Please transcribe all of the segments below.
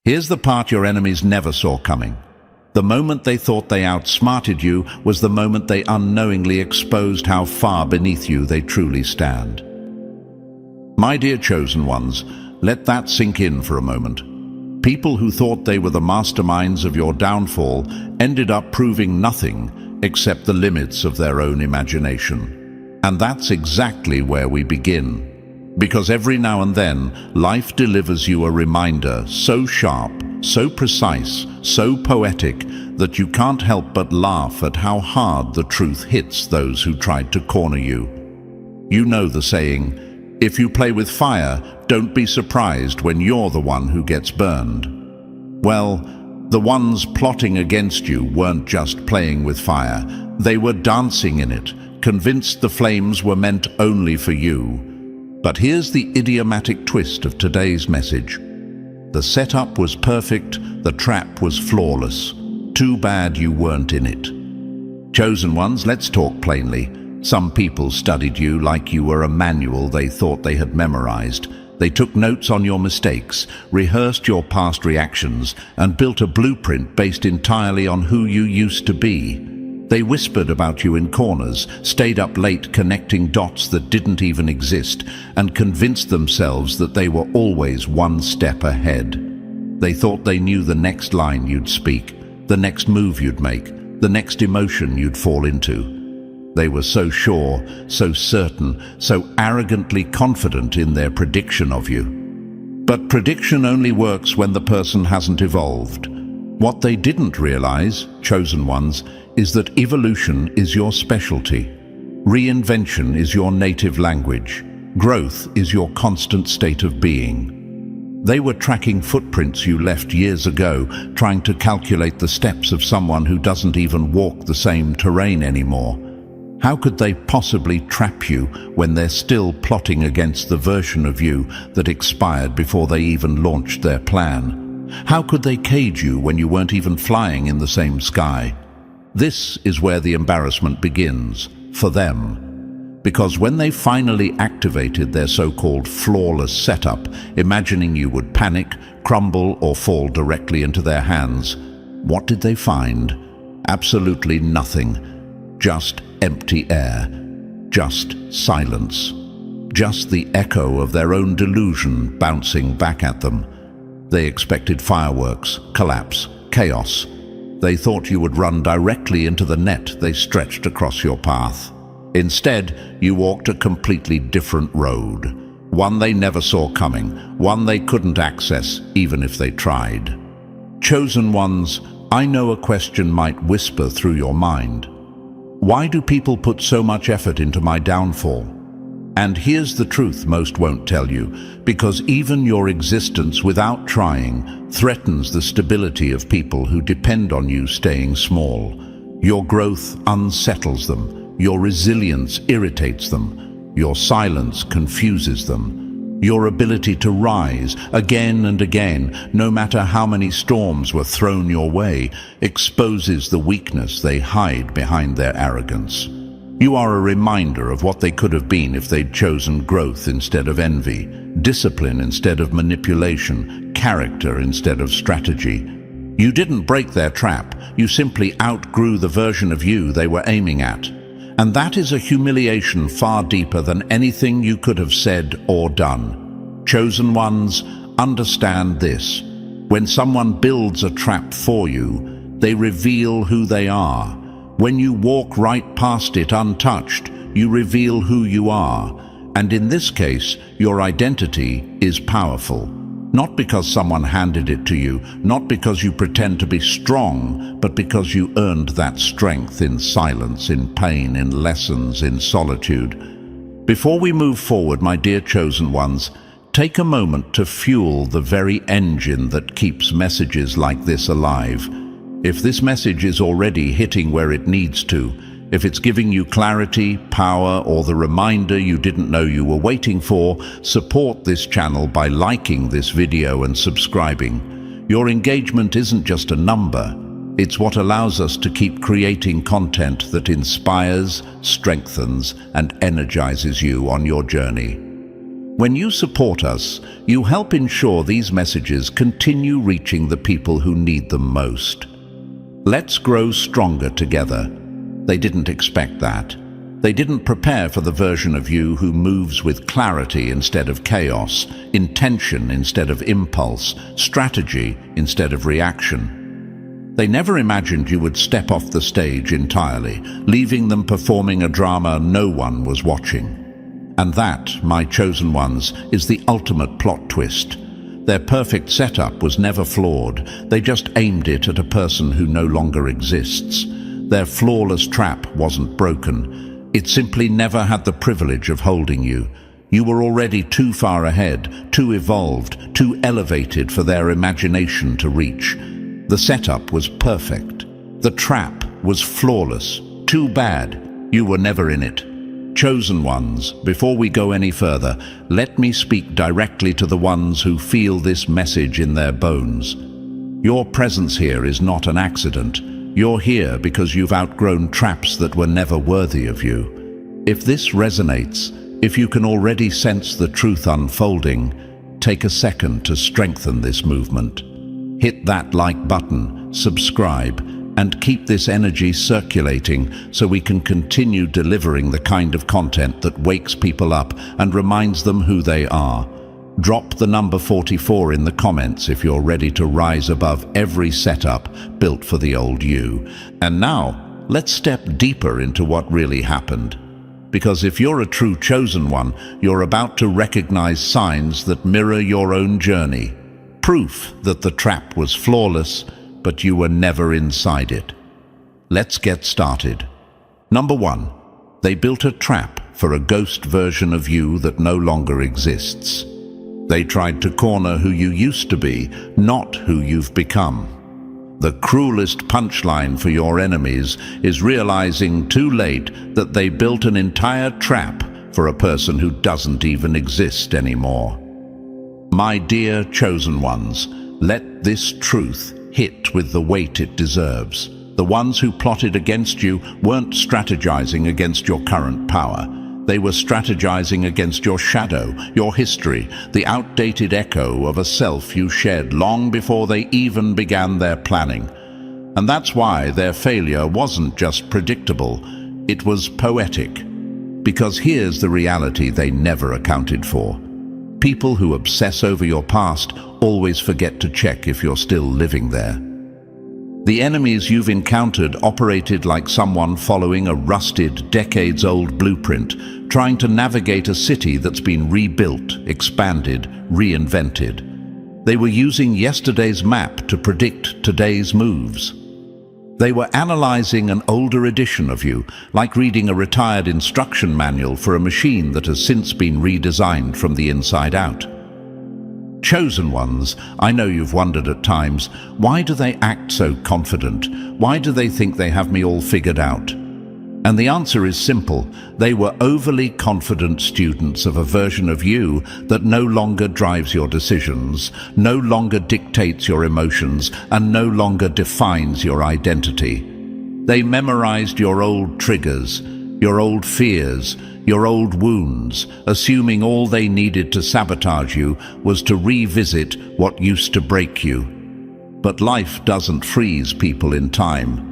Here's the part your enemies never saw coming. The moment they thought they outsmarted you was the moment they unknowingly exposed how far beneath you they truly stand. My dear chosen ones, let that sink in for a moment. People who thought they were the masterminds of your downfall ended up proving nothing except the limits of their own imagination. And that's exactly where we begin. Because every now and then, life delivers you a reminder so sharp, so precise, so poetic, that you can't help but laugh at how hard the truth hits those who tried to corner you. You know the saying, if you play with fire, don't be surprised when you're the one who gets burned. Well, the ones plotting against you weren't just playing with fire, they were dancing in it, convinced the flames were meant only for you. But here's the idiomatic twist of today's message. The setup was perfect, the trap was flawless. Too bad you weren't in it. Chosen ones, let's talk plainly. Some people studied you like you were a manual they thought they had memorized. They took notes on your mistakes, rehearsed your past reactions, and built a blueprint based entirely on who you used to be. They whispered about you in corners, stayed up late connecting dots that didn't even exist, and convinced themselves that they were always one step ahead. They thought they knew the next line you'd speak, the next move you'd make, the next emotion you'd fall into. They were so sure, so certain, so arrogantly confident in their prediction of you. But prediction only works when the person hasn't evolved. What they didn't realize, chosen ones, is that evolution is your specialty. Reinvention is your native language. Growth is your constant state of being. They were tracking footprints you left years ago, trying to calculate the steps of someone who doesn't even walk the same terrain anymore. How could they possibly trap you when they're still plotting against the version of you that expired before they even launched their plan? How could they cage you when you weren't even flying in the same sky? This is where the embarrassment begins, for them. Because when they finally activated their so-called flawless setup, imagining you would panic, crumble, or fall directly into their hands, what did they find? Absolutely nothing. Just empty air. Just silence. Just the echo of their own delusion bouncing back at them. They expected fireworks, collapse, chaos. They thought you would run directly into the net they stretched across your path. Instead, you walked a completely different road. One they never saw coming, one they couldn't access even if they tried. Chosen ones, I know a question might whisper through your mind. Why do people put so much effort into my downfall? And here's the truth most won't tell you, because even your existence without trying threatens the stability of people who depend on you staying small. Your growth unsettles them, your resilience irritates them, your silence confuses them. Your ability to rise again and again, no matter how many storms were thrown your way, exposes the weakness they hide behind their arrogance. You are a reminder of what they could have been if they'd chosen growth instead of envy, discipline instead of manipulation, character instead of strategy. You didn't break their trap, you simply outgrew the version of you they were aiming at. And that is a humiliation far deeper than anything you could have said or done. Chosen ones, understand this. When someone builds a trap for you, they reveal who they are. When you walk right past it untouched, you reveal who you are. And in this case, your identity is powerful. Not because someone handed it to you, not because you pretend to be strong, but because you earned that strength in silence, in pain, in lessons, in solitude. Before we move forward, my dear chosen ones, take a moment to fuel the very engine that keeps messages like this alive. If this message is already hitting where it needs to, if it's giving you clarity, power, or the reminder you didn't know you were waiting for, support this channel by liking this video and subscribing. Your engagement isn't just a number, it's what allows us to keep creating content that inspires, strengthens, and energizes you on your journey. When you support us, you help ensure these messages continue reaching the people who need them most. Let's grow stronger together. They didn't expect that. They didn't prepare for the version of you who moves with clarity instead of chaos, intention instead of impulse, strategy instead of reaction. They never imagined you would step off the stage entirely, leaving them performing a drama no one was watching. And that, my chosen ones, is the ultimate plot twist. Their perfect setup was never flawed. They just aimed it at a person who no longer exists. Their flawless trap wasn't broken. It simply never had the privilege of holding you. You were already too far ahead, too evolved, too elevated for their imagination to reach. The setup was perfect. The trap was flawless. Too bad. You were never in it. Chosen ones, before we go any further, let me speak directly to the ones who feel this message in their bones. Your presence here is not an accident. You're here because you've outgrown traps that were never worthy of you. If this resonates, if you can already sense the truth unfolding, take a second to strengthen this movement. Hit that like button, subscribe, and keep this energy circulating so we can continue delivering the kind of content that wakes people up and reminds them who they are. Drop the number 44 in the comments if you're ready to rise above every setup built for the old you. And now, let's step deeper into what really happened. Because if you're a true chosen one, you're about to recognize signs that mirror your own journey. Proof that the trap was flawless, but you were never inside it. Let's get started. Number 1. They built a trap for a ghost version of you that no longer exists. They tried to corner who you used to be, not who you've become. The cruelest punchline for your enemies is realizing too late that they built an entire trap for a person who doesn't even exist anymore. My dear chosen ones, let this truth hit with the weight it deserves. The ones who plotted against you weren't strategizing against your current power. They were strategizing against your shadow, your history, the outdated echo of a self you shed long before they even began their planning. And that's why their failure wasn't just predictable, it was poetic. Because here's the reality they never accounted for. People who obsess over your past always forget to check if you're still living there. The enemies you've encountered operated like someone following a rusted, decades-old blueprint, trying to navigate a city that's been rebuilt, expanded, reinvented. They were using yesterday's map to predict today's moves. They were analyzing an older edition of you, like reading a retired instruction manual for a machine that has since been redesigned from the inside out. Chosen ones, I know you've wondered at times, why do they act so confident? Why do they think they have me all figured out? And the answer is simple. They were overly confident students of a version of you that no longer drives your decisions, no longer dictates your emotions, and no longer defines your identity. They memorized your old triggers, your old fears, your old wounds, assuming all they needed to sabotage you was to revisit what used to break you. But life doesn't freeze people in time.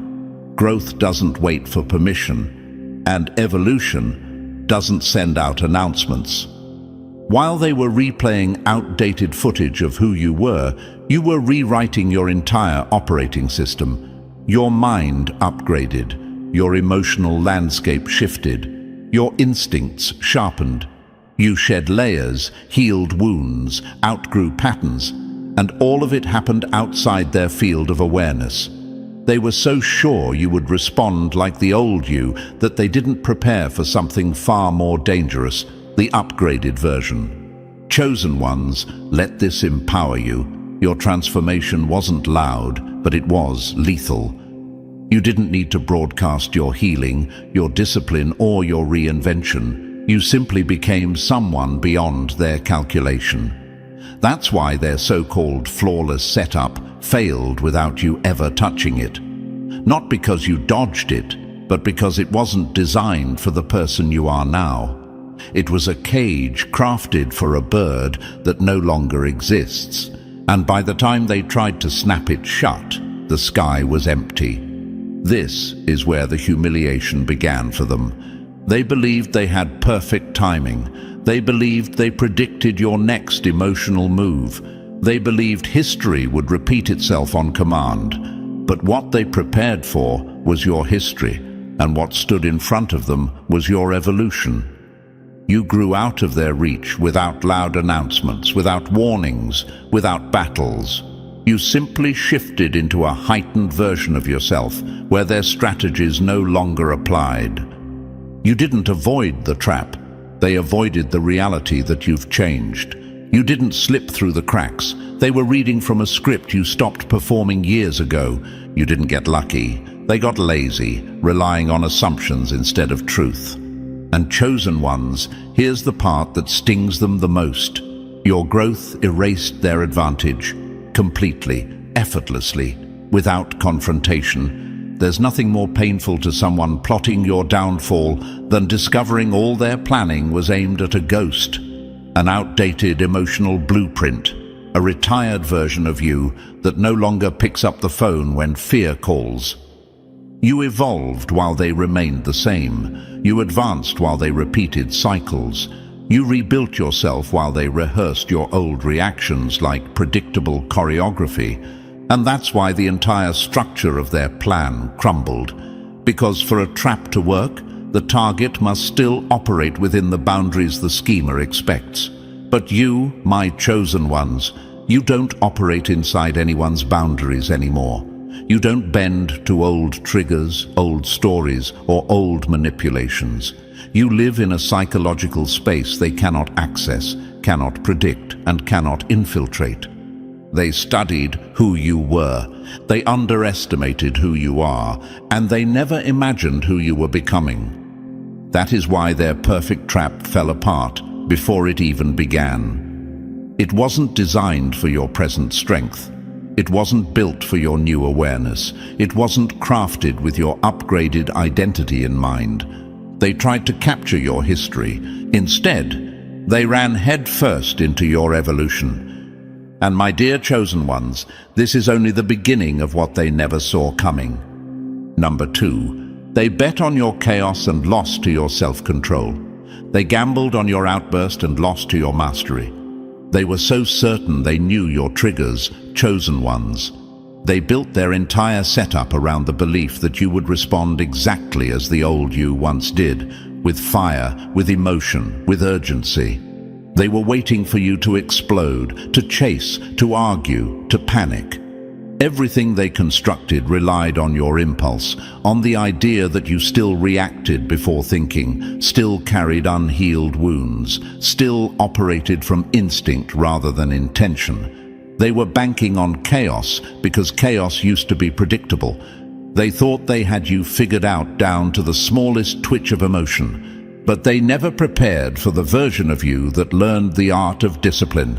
Growth doesn't wait for permission, and evolution doesn't send out announcements. While they were replaying outdated footage of who you were rewriting your entire operating system. Your mind upgraded, your emotional landscape shifted, your instincts sharpened. You shed layers, healed wounds, outgrew patterns, and all of it happened outside their field of awareness. They were so sure you would respond like the old you that they didn't prepare for something far more dangerous, the upgraded version. Chosen ones, let this empower you. Your transformation wasn't loud, but it was lethal. You didn't need to broadcast your healing, your discipline, or your reinvention. You simply became someone beyond their calculation. That's why their so-called flawless setup failed without you ever touching it. Not because you dodged it, but because it wasn't designed for the person you are now. It was a cage crafted for a bird that no longer exists, and by the time they tried to snap it shut, the sky was empty. This is where the humiliation began for them. They believed they had perfect timing. They believed they predicted your next emotional move. They believed history would repeat itself on command. But what they prepared for was your history, and what stood in front of them was your evolution. You grew out of their reach without loud announcements, without warnings, without battles. You simply shifted into a heightened version of yourself where their strategies no longer applied. You didn't avoid the trap. They avoided the reality that you've changed. You didn't slip through the cracks. They were reading from a script you stopped performing years ago. You didn't get lucky. They got lazy, relying on assumptions instead of truth. And chosen ones, here's the part that stings them the most. Your growth erased their advantage, completely, effortlessly, without confrontation. There's nothing more painful to someone plotting your downfall than discovering all their planning was aimed at a ghost, an outdated emotional blueprint, a retired version of you that no longer picks up the phone when fear calls. You evolved while they remained the same. You advanced while they repeated cycles. You rebuilt yourself while they rehearsed your old reactions like predictable choreography. And that's why the entire structure of their plan crumbled. Because for a trap to work, the target must still operate within the boundaries the schemer expects. But you, my chosen ones, you don't operate inside anyone's boundaries anymore. You don't bend to old triggers, old stories, or old manipulations. You live in a psychological space they cannot access, cannot predict, and cannot infiltrate. They studied who you were. They underestimated who you are, and they never imagined who you were becoming. That is why their perfect trap fell apart before it even began. It wasn't designed for your present strength. It wasn't built for your new awareness. It wasn't crafted with your upgraded identity in mind. They tried to capture your history. Instead, they ran headfirst into your evolution. And my dear chosen ones, this is only the beginning of what they never saw coming. Number 2, they bet on your chaos and lost to your self-control. They gambled on your outburst and lost to your mastery. They were so certain they knew your triggers, chosen ones. They built their entire setup around the belief that you would respond exactly as the old you once did, with fire, with emotion, with urgency. They were waiting for you to explode, to chase, to argue, to panic. Everything they constructed relied on your impulse, on the idea that you still reacted before thinking, still carried unhealed wounds, still operated from instinct rather than intention. They were banking on chaos because chaos used to be predictable. They thought they had you figured out down to the smallest twitch of emotion, but they never prepared for the version of you that learned the art of discipline.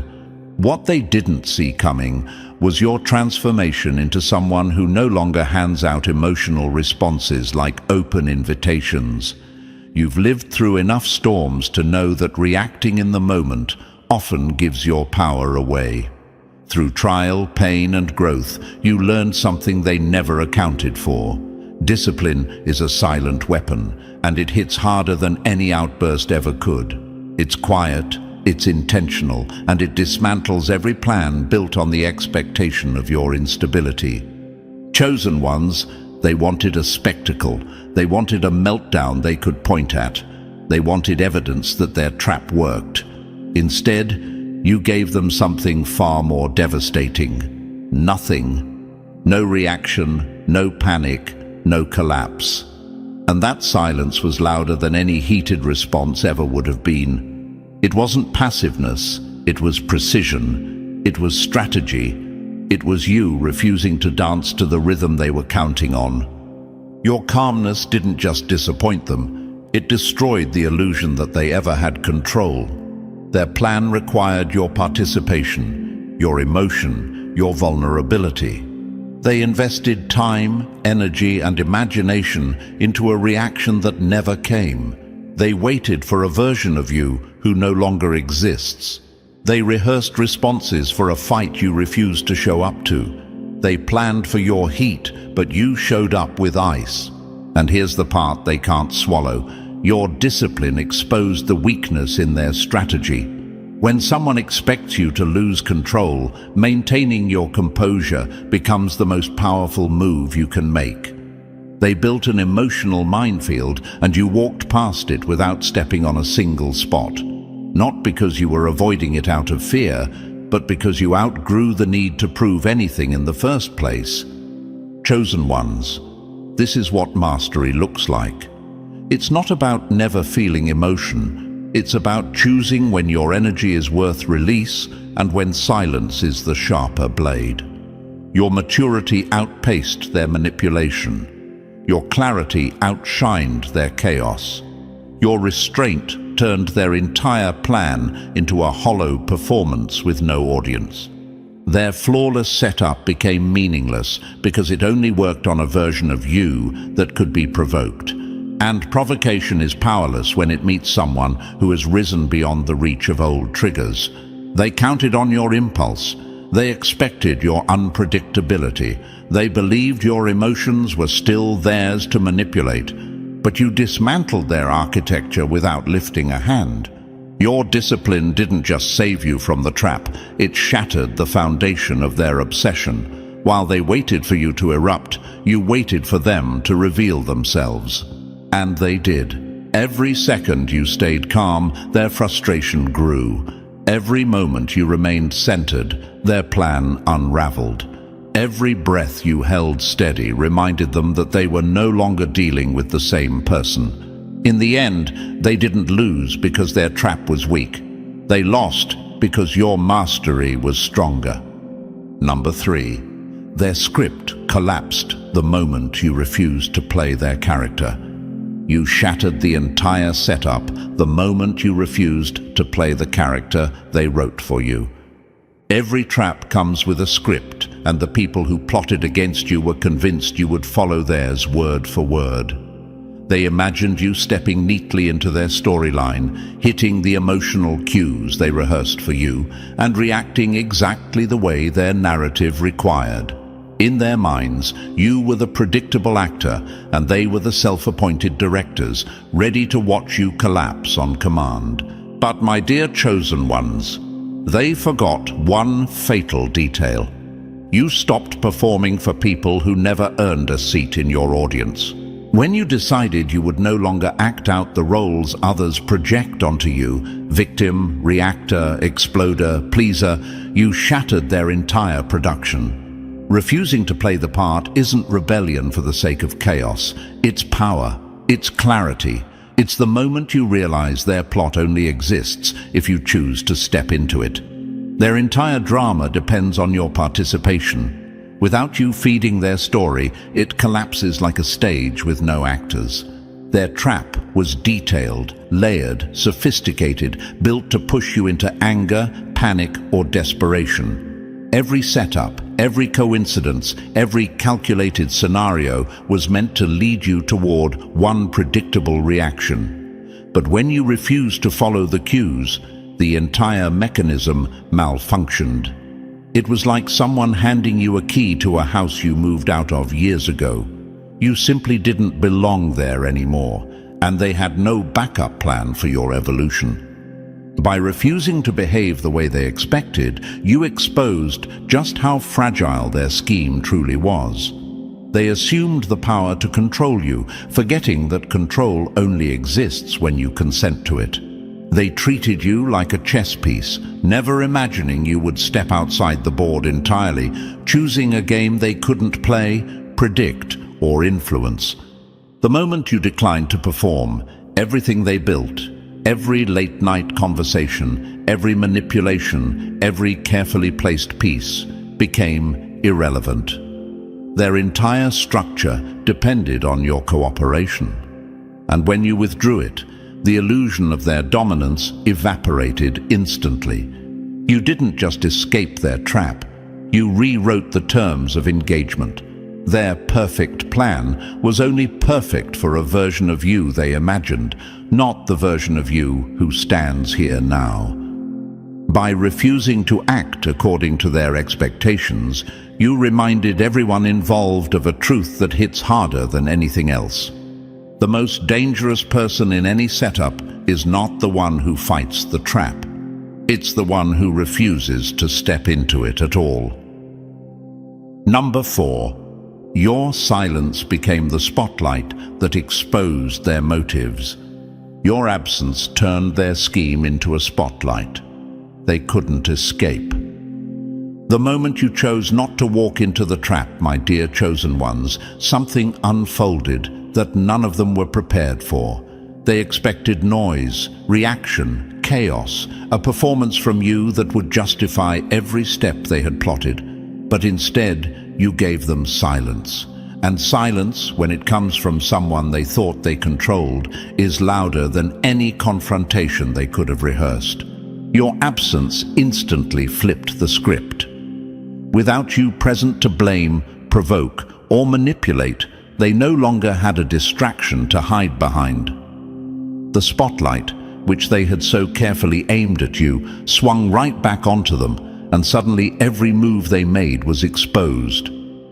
What they didn't see coming was your transformation into someone who no longer hands out emotional responses like open invitations. You've lived through enough storms to know that reacting in the moment often gives your power away. Through trial, pain, and growth, you learned something they never accounted for. Discipline is a silent weapon, and it hits harder than any outburst ever could. It's quiet, it's intentional, and it dismantles every plan built on the expectation of your instability. Chosen ones, they wanted a spectacle. They wanted a meltdown they could point at. They wanted evidence that their trap worked. Instead, you gave them something far more devastating. Nothing. No reaction, no panic, no collapse. And that silence was louder than any heated response ever would have been. It wasn't passiveness, it was precision, it was strategy, it was you refusing to dance to the rhythm they were counting on. Your calmness didn't just disappoint them, it destroyed the illusion that they ever had control. Their plan required your participation, your emotion, your vulnerability. They invested time, energy, and imagination into a reaction that never came. They waited for a version of you who no longer exists. They rehearsed responses for a fight you refused to show up to. They planned for your heat, but you showed up with ice. And here's the part they can't swallow. Your discipline exposed the weakness in their strategy. When someone expects you to lose control, maintaining your composure becomes the most powerful move you can make. They built an emotional minefield, and you walked past it without stepping on a single spot. Not because you were avoiding it out of fear, but because you outgrew the need to prove anything in the first place. Chosen ones, this is what mastery looks like. It's not about never feeling emotion. It's about choosing when your energy is worth release and when silence is the sharper blade. Your maturity outpaced their manipulation. Your clarity outshined their chaos. Your restraint turned their entire plan into a hollow performance with no audience. Their flawless setup became meaningless because it only worked on a version of you that could be provoked. And provocation is powerless when it meets someone who has risen beyond the reach of old triggers. They counted on your impulse. They expected your unpredictability. They believed your emotions were still theirs to manipulate. But you dismantled their architecture without lifting a hand. Your discipline didn't just save you from the trap, it shattered the foundation of their obsession. While they waited for you to erupt, you waited for them to reveal themselves. And they did. Every second you stayed calm, their frustration grew. Every moment you remained centered, their plan unraveled. Every breath you held steady reminded them that they were no longer dealing with the same person. In the end, they didn't lose because their trap was weak. They lost because your mastery was stronger. Number 3. Their script collapsed the moment you refused to play their character. You shattered the entire setup the moment you refused to play the character they wrote for you. Every trap comes with a script, and the people who plotted against you were convinced you would follow theirs word for word. They imagined you stepping neatly into their storyline, hitting the emotional cues they rehearsed for you, and reacting exactly the way their narrative required. In their minds, you were the predictable actor, and they were the self-appointed directors, ready to watch you collapse on command. But my dear chosen ones, they forgot one fatal detail. You stopped performing for people who never earned a seat in your audience. When you decided you would no longer act out the roles others project onto you, victim, reactor, exploder, pleaser, you shattered their entire production. Refusing to play the part isn't rebellion for the sake of chaos. It's power. It's clarity. It's the moment you realize their plot only exists if you choose to step into it. Their entire drama depends on your participation. Without you feeding their story, it collapses like a stage with no actors. Their trap was detailed, layered, sophisticated, built to push you into anger, panic, or desperation. Every setup, every coincidence, every calculated scenario was meant to lead you toward one predictable reaction. But when you refused to follow the cues, the entire mechanism malfunctioned. It was like someone handing you a key to a house you moved out of years ago. You simply didn't belong there anymore, and they had no backup plan for your evolution. By refusing to behave the way they expected, you exposed just how fragile their scheme truly was. They assumed the power to control you, forgetting that control only exists when you consent to it. They treated you like a chess piece, never imagining you would step outside the board entirely, choosing a game they couldn't play, predict, or influence. The moment you declined to perform, everything they built, every late-night conversation, every manipulation, every carefully placed piece, became irrelevant. Their entire structure depended on your cooperation. And when you withdrew it, the illusion of their dominance evaporated instantly. You didn't just escape their trap, you rewrote the terms of engagement. Their perfect plan was only perfect for a version of you they imagined, not the version of you who stands here now. By refusing to act according to their expectations, you reminded everyone involved of a truth that hits harder than anything else. The most dangerous person in any setup is not the one who fights the trap. It's the one who refuses to step into it at all. Number 4. Your silence became the spotlight that exposed their motives. Your absence turned their scheme into a spotlight. They couldn't escape. The moment you chose not to walk into the trap, my dear chosen ones, something unfolded that none of them were prepared for. They expected noise, reaction, chaos, a performance from you that would justify every step they had plotted. But instead, you gave them silence. And silence, when it comes from someone they thought they controlled, is louder than any confrontation they could have rehearsed. Your absence instantly flipped the script. Without you present to blame, provoke, or manipulate, they no longer had a distraction to hide behind. The spotlight, which they had so carefully aimed at you, swung right back onto them, and suddenly every move they made was exposed.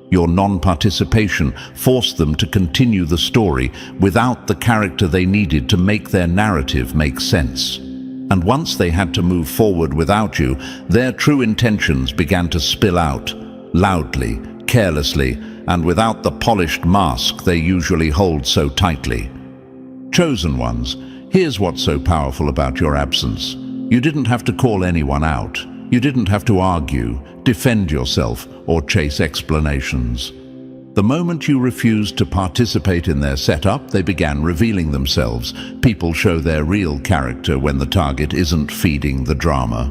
Your non-participation forced them to continue the story without the character they needed to make their narrative make sense. And once they had to move forward without you, their true intentions began to spill out, loudly, carelessly, and without the polished mask they usually hold so tightly. Chosen ones, here's what's so powerful about your absence. You didn't have to call anyone out. You didn't have to argue, defend yourself, or chase explanations. The moment you refused to participate in their setup, they began revealing themselves. People show their real character when the target isn't feeding the drama.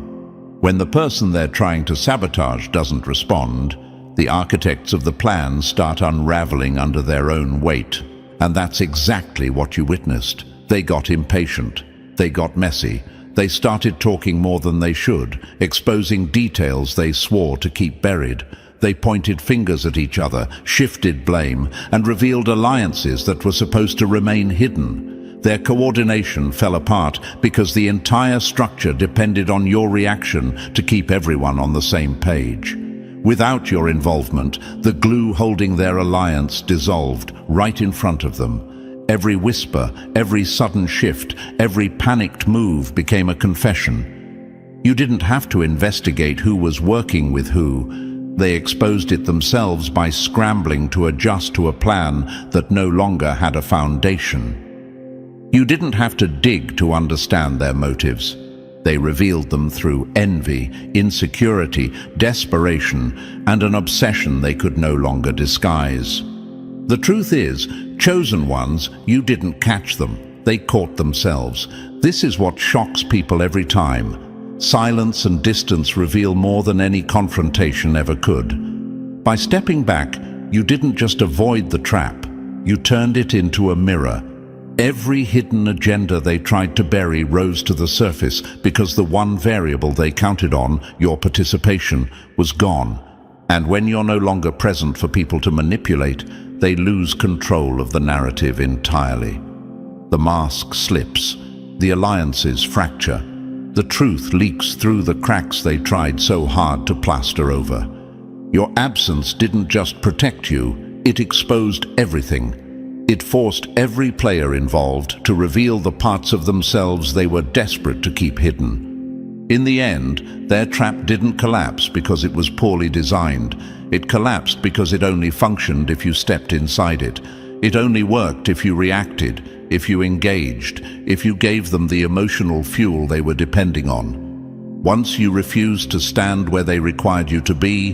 When the person they're trying to sabotage doesn't respond, the architects of the plan start unraveling under their own weight. And that's exactly what you witnessed. They got impatient. They got messy. They started talking more than they should, exposing details they swore to keep buried. They pointed fingers at each other, shifted blame, and revealed alliances that were supposed to remain hidden. Their coordination fell apart because the entire structure depended on your reaction to keep everyone on the same page. Without your involvement, the glue holding their alliance dissolved right in front of them. Every whisper, every sudden shift, every panicked move became a confession. You didn't have to investigate who was working with who. They exposed it themselves by scrambling to adjust to a plan that no longer had a foundation. You didn't have to dig to understand their motives. They revealed them through envy, insecurity, desperation, and an obsession they could no longer disguise. The truth is, chosen ones, you didn't catch them. They caught themselves. This is what shocks people every time. Silence and distance reveal more than any confrontation ever could. By stepping back, you didn't just avoid the trap. You turned it into a mirror. Every hidden agenda they tried to bury rose to the surface because the one variable they counted on, your participation, was gone. And when you're no longer present for people to manipulate, they lose control of the narrative entirely. The mask slips. The alliances fracture. The truth leaks through the cracks they tried so hard to plaster over. Your absence didn't just protect you, it exposed everything. It forced every player involved to reveal the parts of themselves they were desperate to keep hidden. In the end, their trap didn't collapse because it was poorly designed. It collapsed because it only functioned if you stepped inside it. It only worked if you reacted, if you engaged, if you gave them the emotional fuel they were depending on. Once you refused to stand where they required you to be,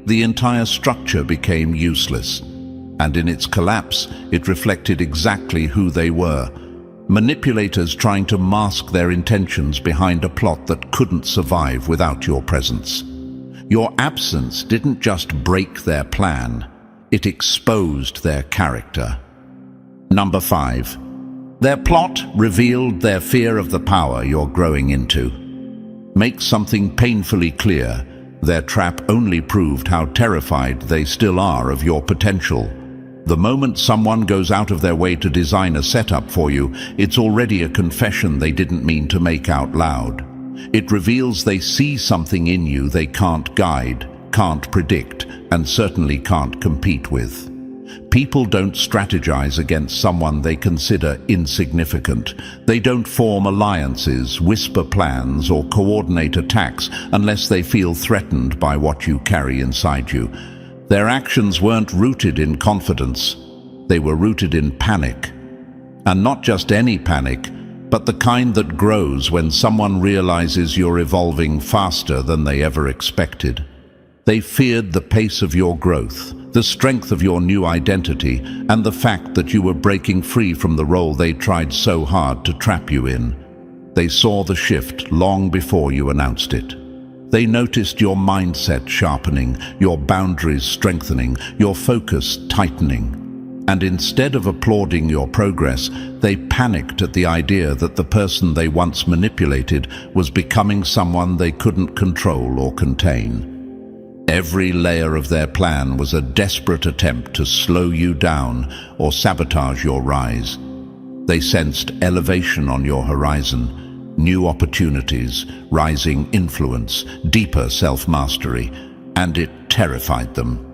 the entire structure became useless. And in its collapse, it reflected exactly who they were. Manipulators trying to mask their intentions behind a plot that couldn't survive without your presence. Your absence didn't just break their plan, it exposed their character. Number 5. Their plot revealed their fear of the power you're growing into. Make something painfully clear. Their trap only proved how terrified they still are of your potential. The moment someone goes out of their way to design a setup for you, it's already a confession they didn't mean to make out loud. It reveals they see something in you they can't guide, can't predict, and certainly can't compete with. People don't strategize against someone they consider insignificant. They don't form alliances, whisper plans, or coordinate attacks unless they feel threatened by what you carry inside you. Their actions weren't rooted in confidence. They were rooted in panic. And not just any panic, but the kind that grows when someone realizes you're evolving faster than they ever expected. They feared the pace of your growth, the strength of your new identity, and the fact that you were breaking free from the role they tried so hard to trap you in. They saw the shift long before you announced it. They noticed your mindset sharpening, your boundaries strengthening, your focus tightening. And instead of applauding your progress, they panicked at the idea that the person they once manipulated was becoming someone they couldn't control or contain. Every layer of their plan was a desperate attempt to slow you down or sabotage your rise. They sensed elevation on your horizon, new opportunities, rising influence, deeper self-mastery, and it terrified them.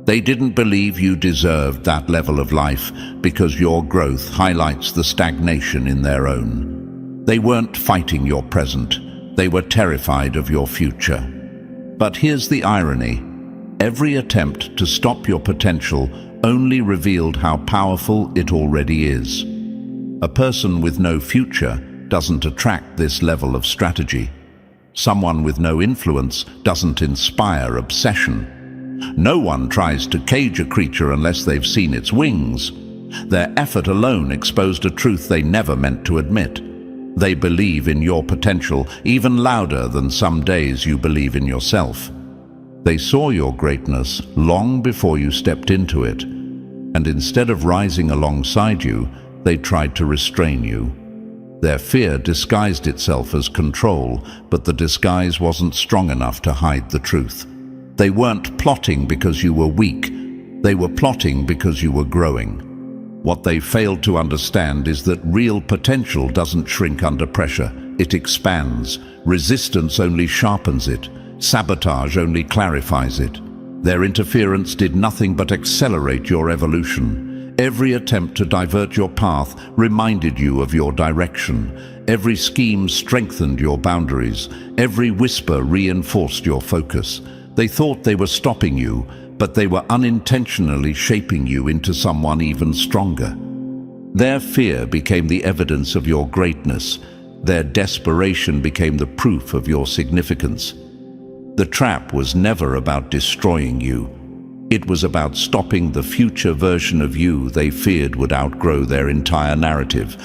They didn't believe you deserved that level of life because your growth highlights the stagnation in their own. They weren't fighting your present, they were terrified of your future. But here's the irony. Every attempt to stop your potential only revealed how powerful it already is. A person with no future doesn't attract this level of strategy. Someone with no influence doesn't inspire obsession. No one tries to cage a creature unless they've seen its wings. Their effort alone exposed a truth they never meant to admit. They believe in your potential even louder than some days you believe in yourself. They saw your greatness long before you stepped into it, and instead of rising alongside you, they tried to restrain you. Their fear disguised itself as control, but the disguise wasn't strong enough to hide the truth. They weren't plotting because you were weak. They were plotting because you were growing. What they failed to understand is that real potential doesn't shrink under pressure. It expands. Resistance only sharpens it. Sabotage only clarifies it. Their interference did nothing but accelerate your evolution. Every attempt to divert your path reminded you of your direction. Every scheme strengthened your boundaries. Every whisper reinforced your focus. They thought they were stopping you, but they were unintentionally shaping you into someone even stronger. Their fear became the evidence of your greatness. Their desperation became the proof of your significance. The trap was never about destroying you. It was about stopping the future version of you they feared would outgrow their entire narrative.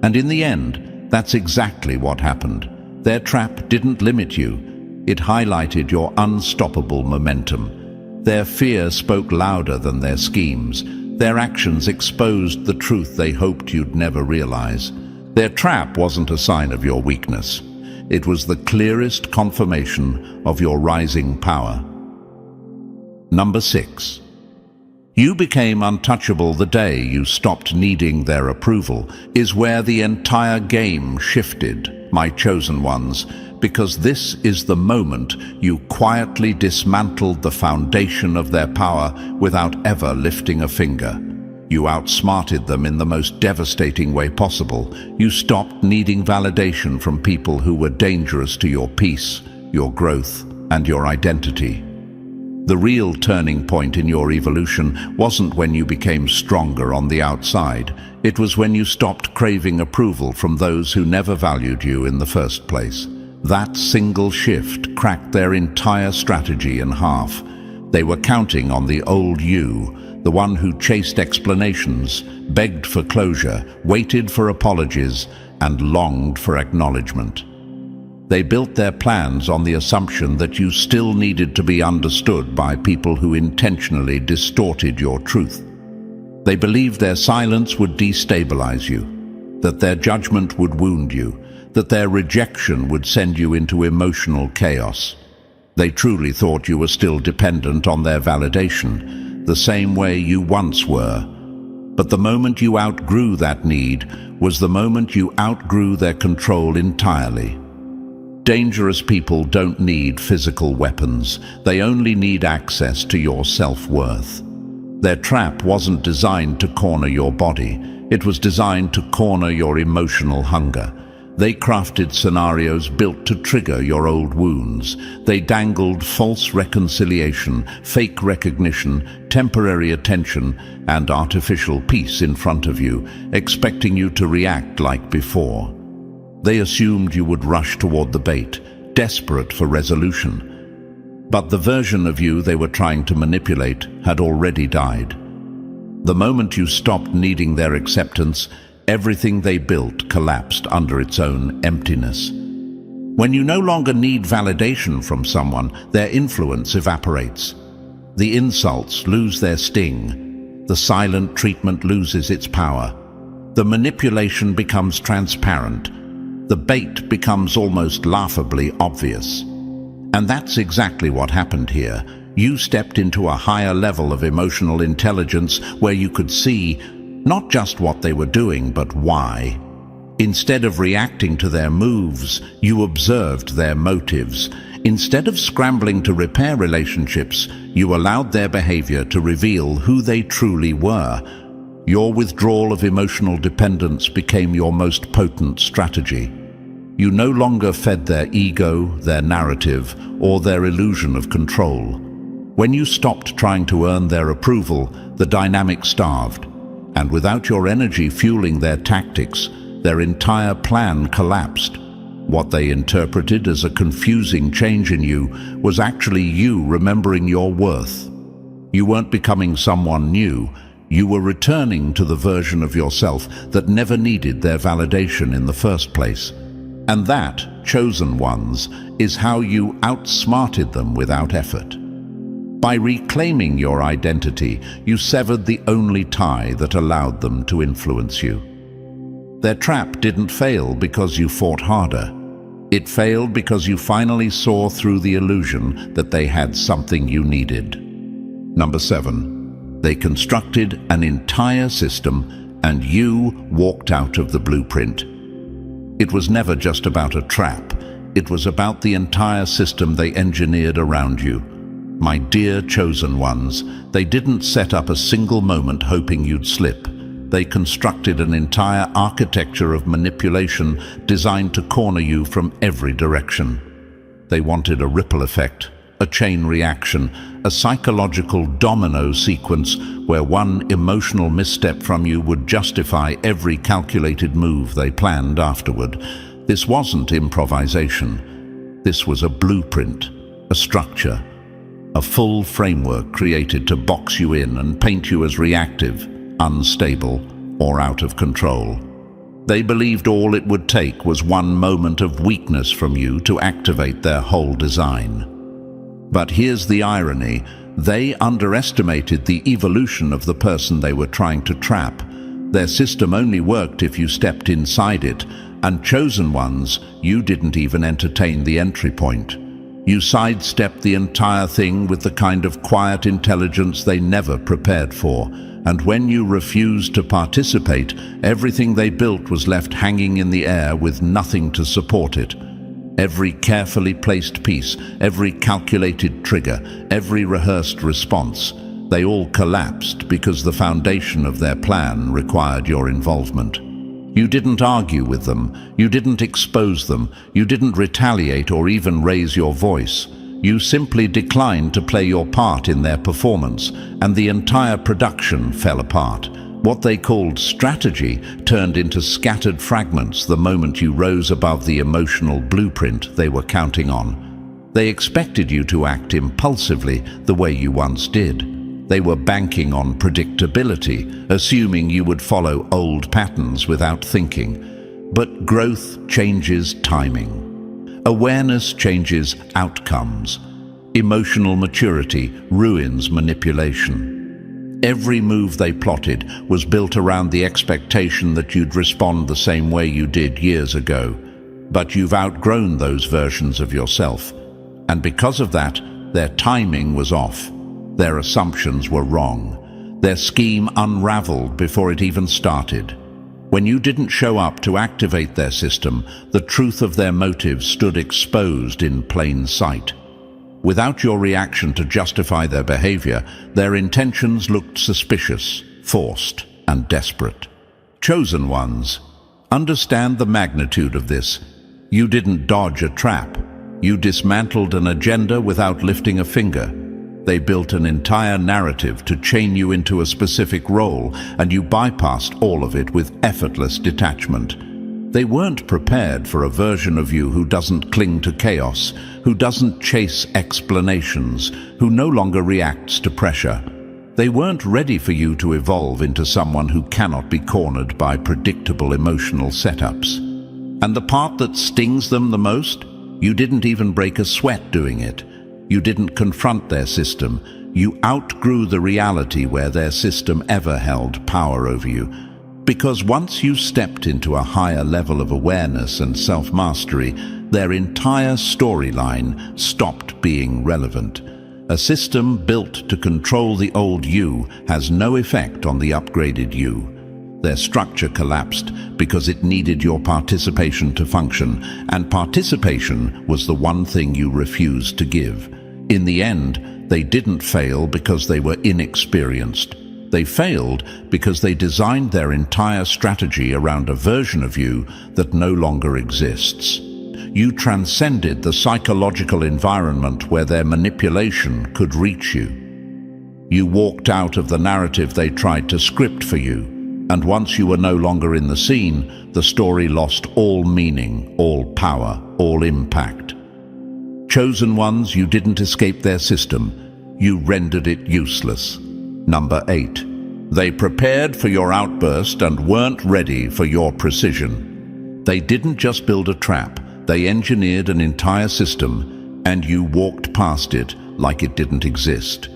And in the end, that's exactly what happened. Their trap didn't limit you. It highlighted your unstoppable momentum. Their fear spoke louder than their schemes. Their actions exposed the truth they hoped you'd never realize. Their trap wasn't a sign of your weakness. It was the clearest confirmation of your rising power. Number 6. You became untouchable the day you stopped needing their approval, is where the entire game shifted, my chosen ones, because this is the moment you quietly dismantled the foundation of their power without ever lifting a finger. You outsmarted them in the most devastating way possible. You stopped needing validation from people who were dangerous to your peace, your growth, and your identity. The real turning point in your evolution wasn't when you became stronger on the outside. It was when you stopped craving approval from those who never valued you in the first place. That single shift cracked their entire strategy in half. They were counting on the old you, the one who chased explanations, begged for closure, waited for apologies, and longed for acknowledgement. They built their plans on the assumption that you still needed to be understood by people who intentionally distorted your truth. They believed their silence would destabilize you, that their judgment would wound you, that their rejection would send you into emotional chaos. They truly thought you were still dependent on their validation. the same way you once were. But the moment you outgrew that need was the moment you outgrew their control entirely. Dangerous people don't need physical weapons. They only need access to your self-worth. Their trap wasn't designed to corner your body. It was designed to corner your emotional hunger. They crafted scenarios built to trigger your old wounds. They dangled false reconciliation, fake recognition, temporary attention, and artificial peace in front of you, expecting you to react like before. They assumed you would rush toward the bait, desperate for resolution. But the version of you they were trying to manipulate had already died. The moment you stopped needing their acceptance, everything they built collapsed under its own emptiness. When you no longer need validation from someone, their influence evaporates. The insults lose their sting. The silent treatment loses its power. The manipulation becomes transparent. The bait becomes almost laughably obvious. And that's exactly what happened here. You stepped into a higher level of emotional intelligence where you could see not just what they were doing, but why. Instead of reacting to their moves, you observed their motives. Instead of scrambling to repair relationships, you allowed their behavior to reveal who they truly were. Your withdrawal of emotional dependence became your most potent strategy. You no longer fed their ego, their narrative, or their illusion of control. When you stopped trying to earn their approval, the dynamic starved. And without your energy fueling their tactics, their entire plan collapsed. What they interpreted as a confusing change in you was actually you remembering your worth. You weren't becoming someone new. You were returning to the version of yourself that never needed their validation in the first place. And that, chosen ones, is how you outsmarted them without effort. By reclaiming your identity, you severed the only tie that allowed them to influence you. Their trap didn't fail because you fought harder. It failed because you finally saw through the illusion that they had something you needed. Number 7. They constructed an entire system and you walked out of the blueprint. It was never just about a trap. It was about the entire system they engineered around you. My dear chosen ones, they didn't set up a single moment hoping you'd slip. They constructed an entire architecture of manipulation designed to corner you from every direction. They wanted a ripple effect, a chain reaction, a psychological domino sequence where one emotional misstep from you would justify every calculated move they planned afterward. This wasn't improvisation. This was a blueprint, a structure, a full framework created to box you in and paint you as reactive, unstable, or out of control. They believed all it would take was one moment of weakness from you to activate their whole design. But here's the irony. They underestimated the evolution of the person they were trying to trap. Their system only worked if you stepped inside it, and chosen ones, you didn't even entertain the entry point. You sidestepped the entire thing with the kind of quiet intelligence they never prepared for. And when you refused to participate, everything they built was left hanging in the air with nothing to support it. Every carefully placed piece, every calculated trigger, every rehearsed response, they all collapsed because the foundation of their plan required your involvement. You didn't argue with them, you didn't expose them, you didn't retaliate or even raise your voice. You simply declined to play your part in their performance, and the entire production fell apart. What they called strategy turned into scattered fragments the moment you rose above the emotional blueprint they were counting on. They expected you to act impulsively the way you once did. They were banking on predictability, assuming you would follow old patterns without thinking. But growth changes timing. Awareness changes outcomes. Emotional maturity ruins manipulation. Every move they plotted was built around the expectation that you'd respond the same way you did years ago. But you've outgrown those versions of yourself. And because of that, their timing was off. Their assumptions were wrong. Their scheme unraveled before it even started. When you didn't show up to activate their system, the truth of their motives stood exposed in plain sight. Without your reaction to justify their behavior, their intentions looked suspicious, forced, and desperate. Chosen ones, understand the magnitude of this. You didn't dodge a trap. You dismantled an agenda without lifting a finger. They built an entire narrative to chain you into a specific role, and you bypassed all of it with effortless detachment. They weren't prepared for a version of you who doesn't cling to chaos, who doesn't chase explanations, who no longer reacts to pressure. They weren't ready for you to evolve into someone who cannot be cornered by predictable emotional setups. And the part that stings them the most? You didn't even break a sweat doing it. You didn't confront their system. You outgrew the reality where their system ever held power over you. Because once you stepped into a higher level of awareness and self-mastery, their entire storyline stopped being relevant. A system built to control the old you has no effect on the upgraded you. Their structure collapsed because it needed your participation to function, and participation was the one thing you refused to give. In the end, they didn't fail because they were inexperienced. They failed because they designed their entire strategy around a version of you that no longer exists. You transcended the psychological environment where their manipulation could reach you. You walked out of the narrative they tried to script for you, and once you were no longer in the scene, the story lost all meaning, all power, all impact. Chosen ones, you didn't escape their system. You rendered it useless. Number 8. They prepared for your outburst and weren't ready for your precision. They didn't just build a trap. They engineered an entire system, and you walked past it like it didn't exist.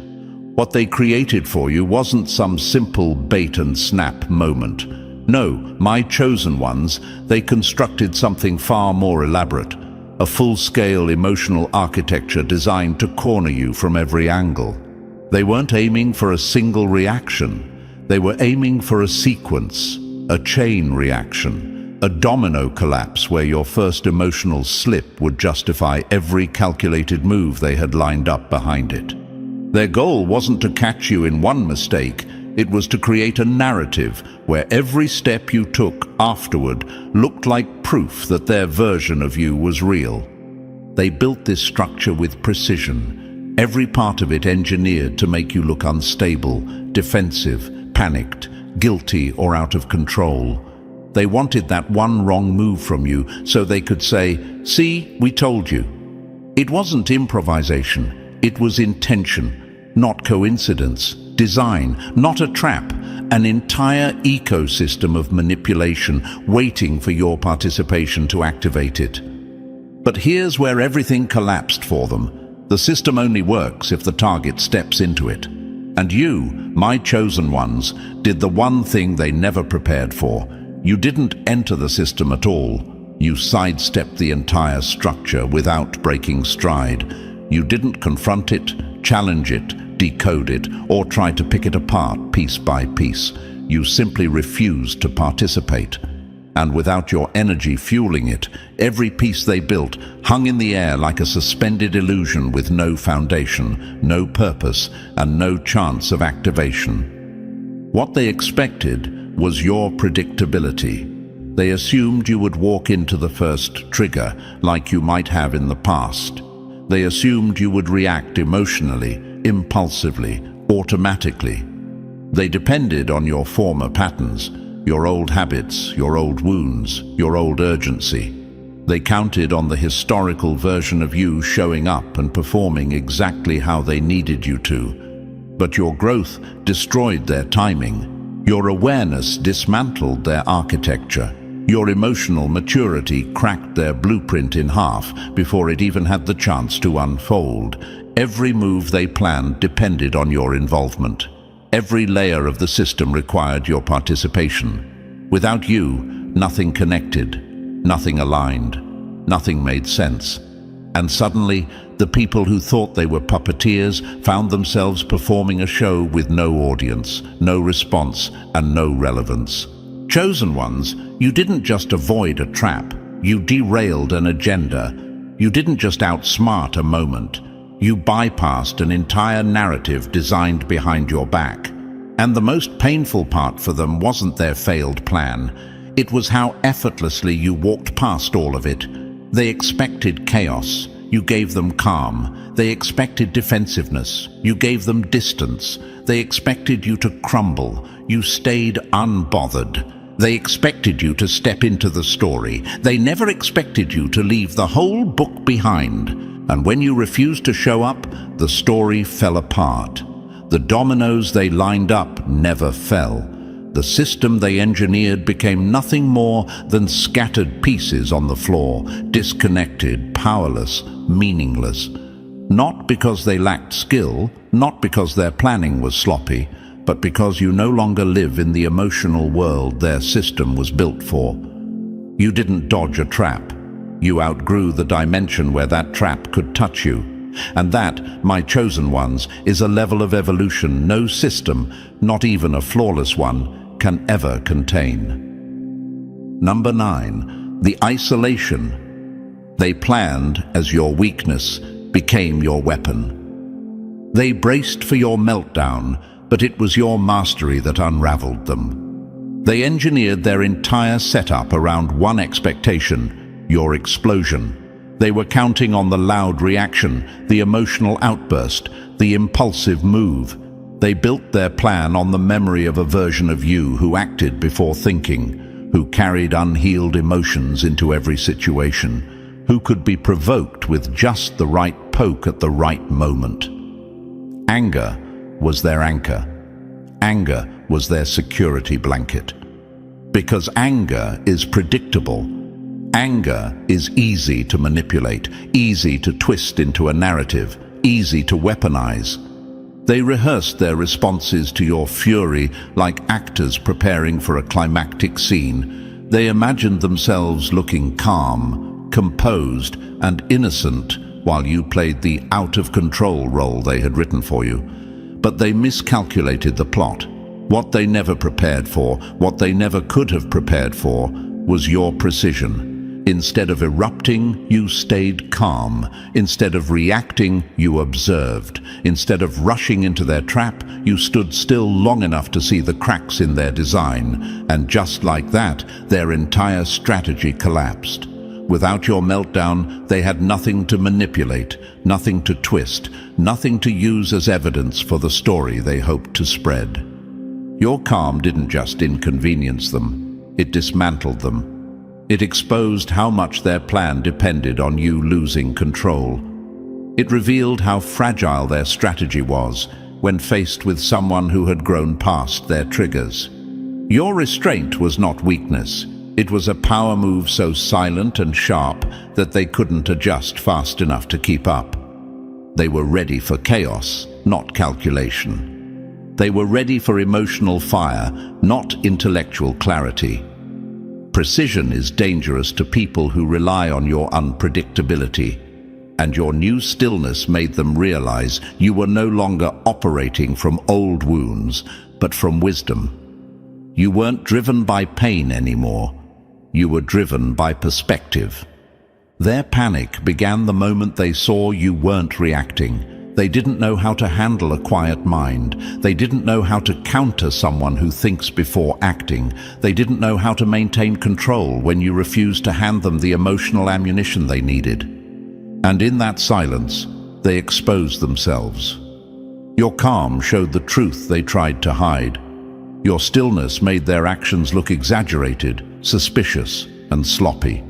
What they created for you wasn't some simple bait-and-snap moment. No, my chosen ones, they constructed something far more elaborate. A full-scale emotional architecture designed to corner you from every angle. They weren't aiming for a single reaction. They were aiming for a sequence, a chain reaction, a domino collapse where your first emotional slip would justify every calculated move they had lined up behind it. Their goal wasn't to catch you in one mistake. It was to create a narrative where every step you took afterward looked like proof that their version of you was real. They built this structure with precision, every part of it engineered to make you look unstable, defensive, panicked, guilty, or out of control. They wanted that one wrong move from you so they could say, "See, we told you." It wasn't improvisation, it was intention, not coincidence. Design, not a trap, an entire ecosystem of manipulation waiting for your participation to activate it. But here's where everything collapsed for them. The system only works if the target steps into it. And you, my chosen ones, did the one thing they never prepared for. You didn't enter the system at all. You sidestepped the entire structure without breaking stride. You didn't confront it, challenge it, decode it, or try to pick it apart piece by piece. You simply refused to participate. And without your energy fueling it, every piece they built hung in the air like a suspended illusion with no foundation, no purpose, and no chance of activation. What they expected was your predictability. They assumed you would walk into the first trigger, like you might have in the past. They assumed you would react emotionally, impulsively, automatically. They depended on your former patterns, your old habits, your old wounds, your old urgency. They counted on the historical version of you showing up and performing exactly how they needed you to. But your growth destroyed their timing. Your awareness dismantled their architecture. Your emotional maturity cracked their blueprint in half before it even had the chance to unfold. Every move they planned depended on your involvement. Every layer of the system required your participation. Without you, nothing connected, nothing aligned, nothing made sense. And suddenly, the people who thought they were puppeteers found themselves performing a show with no audience, no response, and no relevance. Chosen ones, you didn't just avoid a trap, you derailed an agenda. You didn't just outsmart a moment, you bypassed an entire narrative designed behind your back. And the most painful part for them wasn't their failed plan. It was how effortlessly you walked past all of it. They expected chaos. You gave them calm. They expected defensiveness. You gave them distance. They expected you to crumble. You stayed unbothered. They expected you to step into the story. They never expected you to leave the whole book behind. And when you refused to show up, the story fell apart. The dominoes they lined up never fell. The system they engineered became nothing more than scattered pieces on the floor, disconnected, powerless, meaningless. Not because they lacked skill, not because their planning was sloppy, but because you no longer live in the emotional world their system was built for. You didn't dodge a trap. You outgrew the dimension where that trap could touch you. And that, my chosen ones, is a level of evolution no system, not even a flawless one, can ever contain. Number 9, the isolation. They planned as your weakness became your weapon. They braced for your meltdown, but it was your mastery that unraveled them. They engineered their entire setup around one expectation, your explosion. They were counting on the loud reaction, the emotional outburst, the impulsive move. They built their plan on the memory of a version of you who acted before thinking, who carried unhealed emotions into every situation, who could be provoked with just the right poke at the right moment. Anger was their anchor. Anger was their security blanket. Because anger is predictable. Anger is easy to manipulate, easy to twist into a narrative, easy to weaponize. They rehearsed their responses to your fury like actors preparing for a climactic scene. They imagined themselves looking calm, composed, and innocent while you played the out-of-control role they had written for you. But they miscalculated the plot. What they never prepared for, what they never could have prepared for, was your precision. Instead of erupting, you stayed calm. Instead of reacting, you observed. Instead of rushing into their trap, you stood still long enough to see the cracks in their design. And just like that, their entire strategy collapsed. Without your meltdown, they had nothing to manipulate, nothing to twist, nothing to use as evidence for the story they hoped to spread. Your calm didn't just inconvenience them, it dismantled them. It exposed how much their plan depended on you losing control. It revealed how fragile their strategy was when faced with someone who had grown past their triggers. Your restraint was not weakness. It was a power move so silent and sharp that they couldn't adjust fast enough to keep up. They were ready for chaos, not calculation. They were ready for emotional fire, not intellectual clarity. Precision is dangerous to people who rely on your unpredictability, and your new stillness made them realize you were no longer operating from old wounds, but from wisdom. You weren't driven by pain anymore. You were driven by perspective. Their panic began the moment they saw you weren't reacting. They didn't know how to handle a quiet mind. They didn't know how to counter someone who thinks before acting. They didn't know how to maintain control when you refused to hand them the emotional ammunition they needed. And in that silence, they exposed themselves. Your calm showed the truth they tried to hide. Your stillness made their actions look exaggerated, suspicious, and sloppy.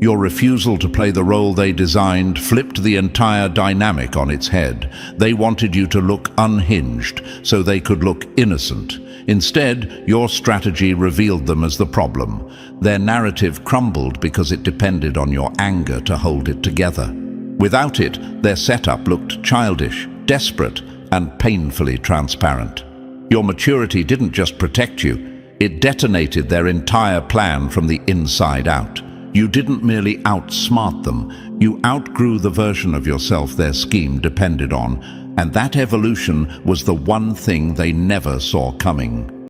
Your refusal to play the role they designed flipped the entire dynamic on its head. They wanted you to look unhinged, so they could look innocent. Instead, your strategy revealed them as the problem. Their narrative crumbled because it depended on your anger to hold it together. Without it, their setup looked childish, desperate, and painfully transparent. Your maturity didn't just protect you, it detonated their entire plan from the inside out. You didn't merely outsmart them, you outgrew the version of yourself their scheme depended on, and that evolution was the one thing they never saw coming.